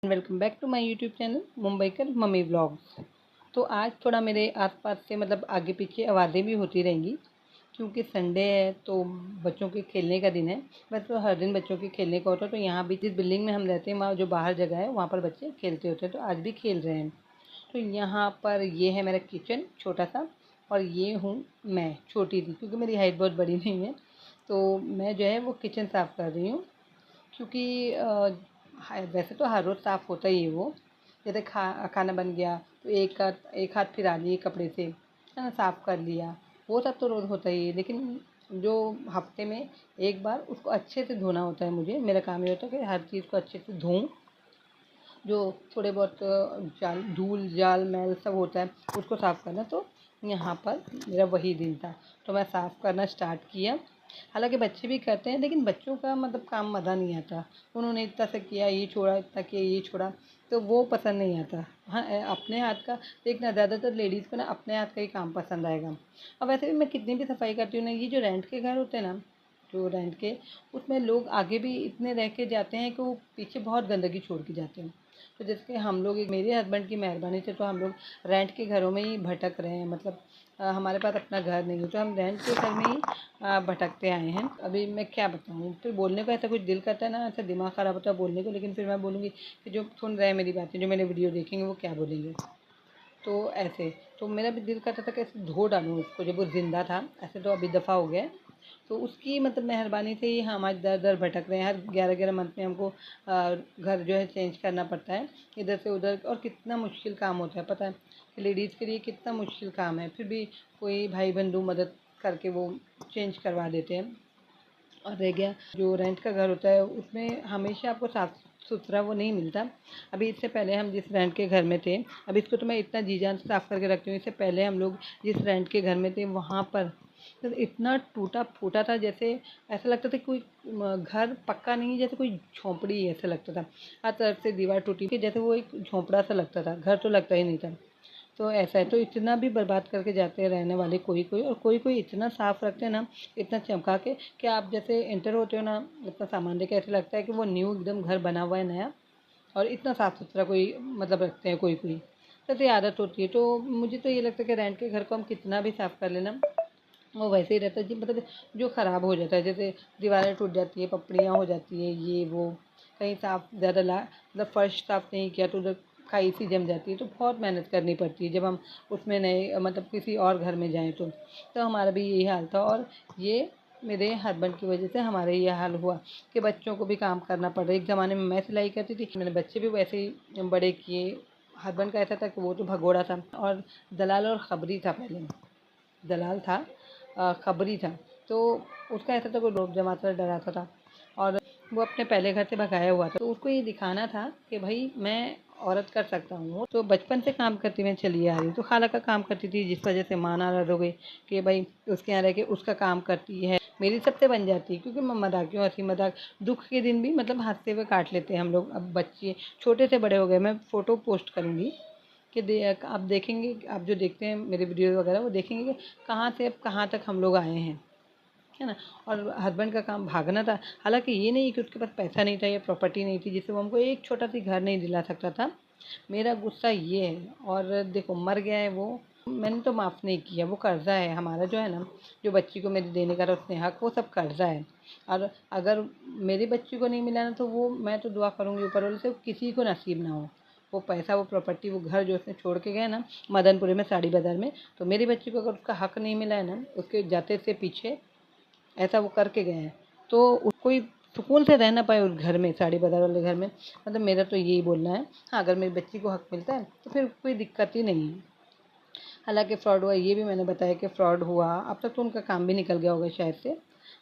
Welcome back to my YouTube channel Mumbaikar mummy vlogs. तो आज थोड़ा मेरे आसपास से आगे पीछे आवाज़ें भी होती रहेंगी क्योंकि संडे है तो बच्चों के खेलने का दिन है। वैसे तो हर दिन बच्चों के खेलने का होता है, तो यहाँ भी जिस बिल्डिंग में हम रहते हैं वहाँ जो बाहर जगह है वहाँ पर बच्चे खेलते होते हैं, तो आज भी खेल रहे हैं। तो यहाँ पर ये है मेरा किचन छोटा सा, और ये हूँ मैं छोटी सी, क्योंकि मेरी हाइट बहुत बड़ी नहीं है। तो मैं जो है वो किचन साफ़ कर रही हूँ, क्योंकि वैसे तो हर रोज़ साफ़ होता ही है वो। जैसे खाना बन गया तो एक हाथ फिरा लिए कपड़े से, है ना, साफ़ कर लिया, वो सब तो रोज़ होता ही है। लेकिन जो हफ्ते में एक बार उसको अच्छे से धोना होता है। मुझे मेरा काम ये होता है कि हर चीज़ को अच्छे से धोऊँ, जो थोड़े बहुत जाल धूल जाल मैल सब होता है उसको साफ़ करना। तो यहाँ पर मेरा वही दिन था, तो मैं साफ़ करना स्टार्ट किया। हालांकि बच्चे भी करते हैं, लेकिन बच्चों का काम मज़ा नहीं आता। उन्होंने इतना सा किया, ये छोड़ा, इतना किया, ये छोड़ा, तो वो पसंद नहीं आता। हाँ, अपने हाथ का देखना, ज़्यादातर लेडीज़ को ना अपने हाथ का ही काम पसंद आएगा। और वैसे भी मैं कितनी भी सफाई करती हूँ ना, ये जो रेंट के घर होते हैं ना, जो रेंट के, उसमें लोग आगे भी इतने रह के जाते हैं कि वो पीछे बहुत गंदगी छोड़ के जाते हैं। तो जैसे हम लोग, एक मेरे हस्बैंड की मेहरबानी से तो हम लोग रेंट के घरों में ही भटक रहे हैं। हमारे पास अपना घर नहीं है, तो हम रेंट के घर में ही भटकते आए हैं। अभी मैं क्या बताऊँ, फिर बोलने को ऐसा कुछ दिल करता है ना, ऐसा दिमाग ख़राब होता है बोलने को, लेकिन फिर मैं बोलूँगी कि जो सुन रहे हैं मेरी बातें, जो मेरे वीडियो देखेंगे, वो क्या बोलेंगे। तो ऐसे तो मेरा भी दिल करता था कि ऐसे धो डालूँ उसको, जब वो ज़िंदा था। ऐसे तो अभी दफ़ा हो गया है। तो उसकी मेहरबानी से ही हम आज दर दर भटक रहे हैं। हर 11-11 मंथ में हमको घर जो है चेंज करना पड़ता है, इधर से उधर। और कितना मुश्किल काम होता है, पता है कि लेडीज़ के लिए कितना मुश्किल काम है। फिर भी कोई भाई बंधु मदद करके वो चेंज करवा देते हैं। और रह गया जो रेंट का घर होता है, उसमें हमेशा आपको साफ़ सुथरा वो नहीं मिलता। अभी इससे पहले हम जिस रेंट के घर में थे, अब इसको तो मैं इतना जी जान से साफ़ करके रखती हूँ। इससे पहले हम लोग जिस रेंट के घर में थे वहाँ पर तो इतना टूटा फूटा था, जैसे ऐसा लगता था कोई घर पक्का नहीं, जैसे कोई झोंपड़ी ऐसा लगता था। हर तरफ से दीवार टूटी कि जैसे वो एक झोंपड़ा सा लगता था, घर तो लगता ही नहीं था। तो ऐसा है, तो इतना भी बर्बाद करके जाते हैं रहने वाले कोई कोई, और कोई कोई इतना साफ़ रखते हैं ना, इतना चमका के कि आप जैसे एंटर होते हो ना, इतना सामान देके ऐसे लगता है कि वो न्यू एकदम घर बना हुआ है नया। और इतना साफ़ सुथरा कोई रखते हैं कोई कोई। तो ऐसी आदत होती है। तो मुझे तो ये लगता है कि रेंट के घर को हम कितना भी साफ़ कर लेना, वो वैसे ही रहता है जी। जो ख़राब हो जाता है, जैसे दीवारें टूट जाती है, पपड़ियाँ हो जाती है, ये वो, कहीं साफ़ ज़्यादा फर्श साफ़ नहीं किया तो उधर काई सी जम जाती है। तो बहुत मेहनत करनी पड़ती है जब हम उसमें नए किसी और घर में जाएँ तो हमारा भी यही हाल था। और ये मेरे हस्बैंड की वजह से हमारा ये हाल हुआ कि बच्चों को भी काम करना पड़ रहा है। एक ज़माने में मैं सिलाई करती थी, मैंने बच्चे भी वैसे ही बड़े किए। हस्बैंड का ऐसा था कि वो तो भगोड़ा था, और दलाल और खबरी था पहले। दलाल था, खबरी था। तो उसका ऐसा था, कोई लोग जमाता था, डराता था, और वो अपने पहले घर से भगाया हुआ था। तो उसको ये दिखाना था कि भाई मैं औरत कर सकता हूँ। तो बचपन से काम करती मैं चली आ रही हूँ। तो खाला का काम करती थी, जिस वजह से माँ नाराज़ हो गई कि भाई उसके यहाँ रह के उसका काम करती है, मेरी सबसे बन जाती है। क्योंकि मैं मजाकियों हंसी मजाक दुख के दिन भी हंसते हुए काट लेते हैं हम लोग। अब बच्चे छोटे से बड़े हो गए। मैं फ़ोटो पोस्ट करूँगी कि आप देखेंगे, आप जो देखते हैं मेरे वीडियो वगैरह, वो देखेंगे कि कहाँ से अब कहाँ तक हम लोग आए हैं, है ना। और हस्बैंड का काम भागना था। हालांकि ये नहीं कि उसके पास पैसा नहीं था या प्रॉपर्टी नहीं थी जिससे वो हमको एक छोटा सी घर नहीं दिला सकता था। मेरा गुस्सा ये है। और देखो, मर गया है वो, मैंने तो माफ़ नहीं किया। वो कर्जा है हमारा, जो है ना, जो बच्ची को मेरे देने का था उसने हक, वो सब कर्जा है। और अगर मेरी बच्ची को नहीं मिला ना, तो वो, मैं तो दुआ करूँगी ऊपर वाले से किसी को नसीब ना हो वो पैसा, वो प्रॉपर्टी, वो घर जो उसने छोड़ के गए ना मदनपुरी में, साड़ी बाज़ार में। तो मेरी बच्ची को अगर उसका हक नहीं मिला है ना, उसके जाते से पीछे ऐसा वो करके गए हैं, तो कोई सुकून से रह ना पाए उस घर में, साड़ी बाज़ार वाले घर में। मेरा तो यही बोलना है। हाँ, अगर मेरी बच्ची को हक मिलता है तो फिर कोई दिक्कत ही नहीं है। हालांकि फ्रॉड हुआ, ये भी मैंने बताया कि फ्रॉड हुआ। अब तक तो उनका काम भी निकल गया होगा शायद से।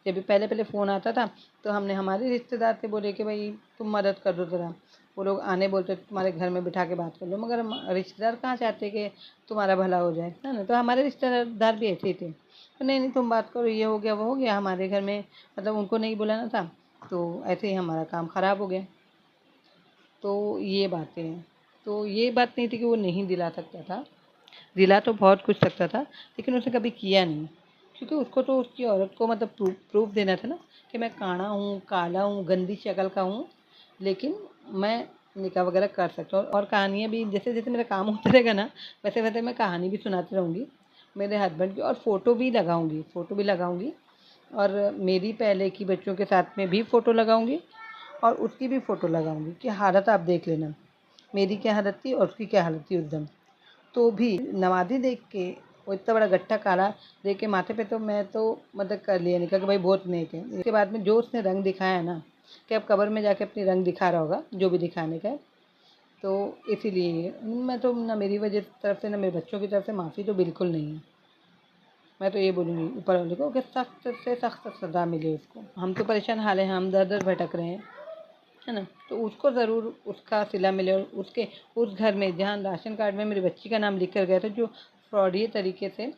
जब भी पहले पहले फ़ोन आता था तो हमने हमारे रिश्तेदार से बोले कि भाई तुम मदद कर दो ज़रा। वो लोग आने बोलते तुम्हारे घर में बिठा के बात कर लो, मगर रिश्तेदार कहाँ चाहते कि तुम्हारा भला हो जाए, है ना। तो हमारे रिश्तेदार भी ऐसे ही थे। तो नहीं नहीं, तुम बात करो, ये हो गया वो हो गया। हमारे घर में उनको नहीं बुलाना था, तो ऐसे ही हमारा काम ख़राब हो गया। तो ये बातें हैं। तो ये बात नहीं थी कि वो नहीं दिला सकता था, दिला तो बहुत कुछ सकता था, लेकिन उसने कभी किया नहीं। क्योंकि उसको तो उसकी औरत को प्रूफ देना था ना कि मैं काना हूँ, काला हूँ, गंदी शक्ल का हूँ, लेकिन मैं निकाह वगैरह कर सकते हो। और कहानियाँ भी जैसे जैसे मेरा काम होता रहेगा ना, वैसे वैसे मैं कहानी भी सुनाती रहूँगी मेरे हस्बैंड की, और फ़ोटो भी लगाऊँगी और मेरी पहले की बच्चों के साथ में भी फ़ोटो लगाऊँगी और उसकी भी फ़ोटो लगाऊँगी कि हालत आप देख लेना, मेरी क्या हालत थी और उसकी क्या हालत थी उस दिन। तो भी नमाज़ी देख के, वो इतना बड़ा गट्ठा काला देख के माथे पे, तो मैं तो मतलब कर लिया निकाह कि भाई बहुत नेक है। इसके बाद में जो उसने रंग दिखाया है ना, कि अब कब्र में जाके अपनी रंग दिखा रहा होगा, जो भी दिखाने का है। तो इसीलिए मैं तो ना, मेरी वजह तरफ से ना मेरे बच्चों की तरफ से माफ़ी तो बिल्कुल नहीं है। मैं तो ये बोलूँगी ऊपर वाले को कि सख्त से सख्त सज़ा मिले उसको। हम तो परेशान हाल हैं, हम दर-दर भटक रहे हैं, है ना? तो उसको ज़रूर उसका सिला मिले, और उसके उस घर में जहाँ राशन कार्ड में मेरी बच्ची का नाम लिख कर गया था, जो फ्रॉडी तरीके से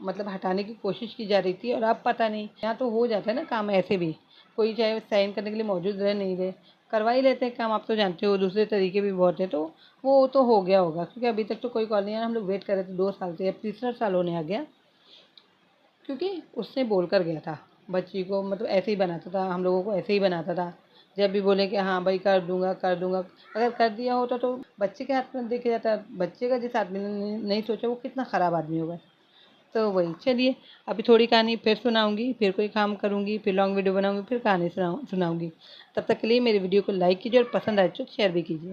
मतलब हटाने की कोशिश की जा रही थी, और अब पता नहीं, यहाँ तो हो जाता है ना काम ऐसे भी, कोई चाहे साइन करने के लिए मौजूद रहे नहीं रहे, करवा ही लेते हैं काम। आप तो जानते हो दूसरे तरीके भी बहुत हैं, तो वो तो हो गया होगा, क्योंकि अभी तक तो कोई कॉल नहीं आया। हम लोग वेट कर रहे थे 2 साल से, अब तीसरा साल होने आ गया, क्योंकि उसने बोल कर गया था बच्ची को, मतलब ऐसे ही बनाता था, हम लोगों को ऐसे ही बनाता था। जब भी बोले कि हाँ भाई कर दूंगा कर दूंगा, अगर कर दिया होता तो बच्चे के हाथ में देखा जाता, बच्चे का जिस आदमी ने नहीं सोचा वो कितना ख़राब आदमी होगा। तो वही, चलिए अभी थोड़ी कहानी फिर सुनाऊंगी, फिर कोई काम करूंगी, फिर लॉन्ग वीडियो बनाऊंगी, फिर कहानी सुनाऊंगी। तब तक के लिए मेरी वीडियो को लाइक कीजिए और पसंद आए तो शेयर भी कीजिए।